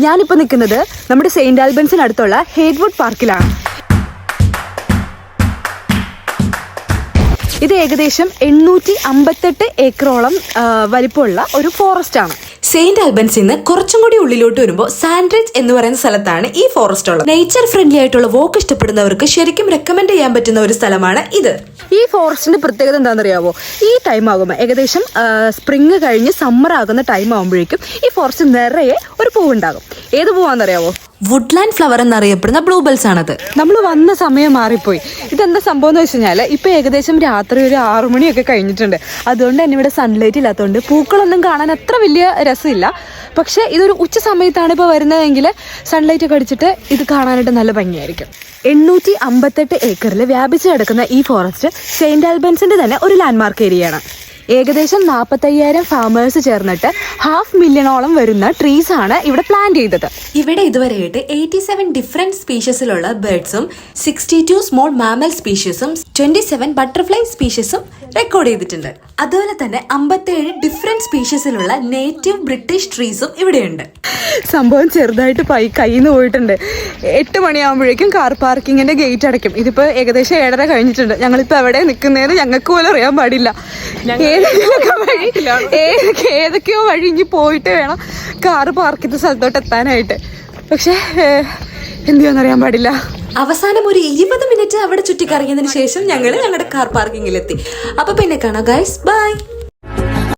ഞാനിപ്പോൾ നിൽക്കുന്നത് നമ്മുടെ സെയിൻറ് ആൽബൻസിനടുത്തുള്ള ഹേഡ്വുഡ് പാർക്കിലാണ്. ഇത് ഏകദേശം 858 ഏക്കറോളം വലിപ്പമുള്ള ഒരു ഫോറസ്റ്റ് ആണ്. സെയിന്റ് ആൽബൻസിൽ നിന്ന് കുറച്ചും കൂടി ഉള്ളിലോട്ട് വരുമ്പോൾ സാൻഡ്രിഡ്ജ് എന്ന് പറയുന്ന സ്ഥലത്താണ് ഈ ഫോറസ്റ്റ് ഉള്ളത്. നേച്ചർ ഫ്രണ്ട്ലി ആയിട്ടുള്ള വോക്ക് ഇഷ്ടപ്പെടുന്നവർക്ക് ശരിക്കും റെക്കമെൻഡ് ചെയ്യാൻ പറ്റുന്ന ഒരു സ്ഥലമാണ് ഇത്. ഈ ഫോറസ്റ്റിന്റെ പ്രത്യേകത എന്താണെന്നറിയാവോ? ഈ ടൈം ആകുമ്പോൾ ഏകദേശം സ്പ്രിങ് കഴിഞ്ഞ് സമ്മർ ആകുന്ന ടൈം ആകുമ്പോഴേക്കും ഈ ഫോറസ്റ്റ് നിറയെ ഒരു പൂവുണ്ടാകും. ഏത് പൂവാണെന്നറിയാവോ? വുഡ്ലാൻഡ് ഫ്ലവർ എന്നറിയപ്പെടുന്ന ബ്ലൂബെൽസ് ആണത്. നമ്മൾ വന്ന സമയം മാറിപ്പോയി. ഇതെന്താ സംഭവം എന്ന് വെച്ച് കഴിഞ്ഞാൽ ഇപ്പം ഏകദേശം രാത്രി ഒരു 6 മണിയൊക്കെ കഴിഞ്ഞിട്ടുണ്ട്. അതുകൊണ്ട് തന്നെ ഇവിടെ സൺലൈറ്റ് ഇല്ലാത്തതുകൊണ്ട് പൂക്കളൊന്നും കാണാൻ അത്ര വലിയ രസമില്ല. പക്ഷേ ഇതൊരു ഉച്ച സമയത്താണ് ഇപ്പോൾ വരുന്നതെങ്കിൽ സൺലൈറ്റ് ഒക്കെ അടിച്ചിട്ട് ഇത് കാണാനായിട്ട് നല്ല ഭംഗിയായിരിക്കും. 858 ഏക്കറിൽ വ്യാപിച്ചു കിടക്കുന്ന ഈ ഫോറസ്റ്റ് സെയിൻറ് ആൽബൻസിന്റെ തന്നെ ഒരു ലാൻഡ്മാർക്ക് ഏരിയയാണ്. ഏകദേശം 45,000 ഫാമേഴ്സ് ചേർന്നിട്ട് 500,000 വരുന്ന ട്രീസ് ആണ് ഇവിടെ പ്ലാന്റ് ചെയ്തത്. ഇവിടെ ഇതുവരെയായിട്ട് 87 ഡിഫറെന്റ് സ്പീഷീസിലുള്ള ബേർഡ്സും 62 സ്മോൾ മാമൽ സ്പീഷീസും 27 ബട്ടർഫ്ലൈ സ്പീഷീസും റെക്കോർഡ് ചെയ്തിട്ടുണ്ട്. അതുപോലെ തന്നെ 57 ഡിഫറെന്റ് സ്പീഷീസിലുള്ള നേറ്റീവ് ബ്രിട്ടീഷ് ട്രീസും ഇവിടെയുണ്ട്. സംഭവം ചെറുതായിട്ട് കയ്യിൽ നിന്ന് പോയിട്ടുണ്ട്. 8 മണിയാകുമ്പോഴേക്കും കാർ പാർക്കിങ്ങിന്റെ ഗേറ്റ് അടയ്ക്കും. ഇതിപ്പോൾ ഏകദേശം 7:30 കഴിഞ്ഞിട്ടുണ്ട്. ഞങ്ങളിപ്പോൾ എവിടെ നിൽക്കുന്നതെന്ന് ഞങ്ങൾക്ക് പോലും അറിയാൻ പാടില്ല. ഏതൊക്കെയോ വഴി ഇനി പോയിട്ട് വേണം കാറ് പാർക്ക് ചെയ്ത സ്ഥലത്തോട്ട് എത്താനായിട്ട്. പക്ഷെ എന്ത് ചെയ്യുമെന്നറിയാൻ പാടില്ല. അവസാനം ഒരു 20 മിനിറ്റ് അവിടെ ചുറ്റിക്കറങ്ങിയതിന് ശേഷം ഞങ്ങൾ ഞങ്ങളുടെ കാർ പാർക്കിങ്ങിലെത്തി. അപ്പൊ പിന്നെ കാണാം ഗൈസ്, ബൈ.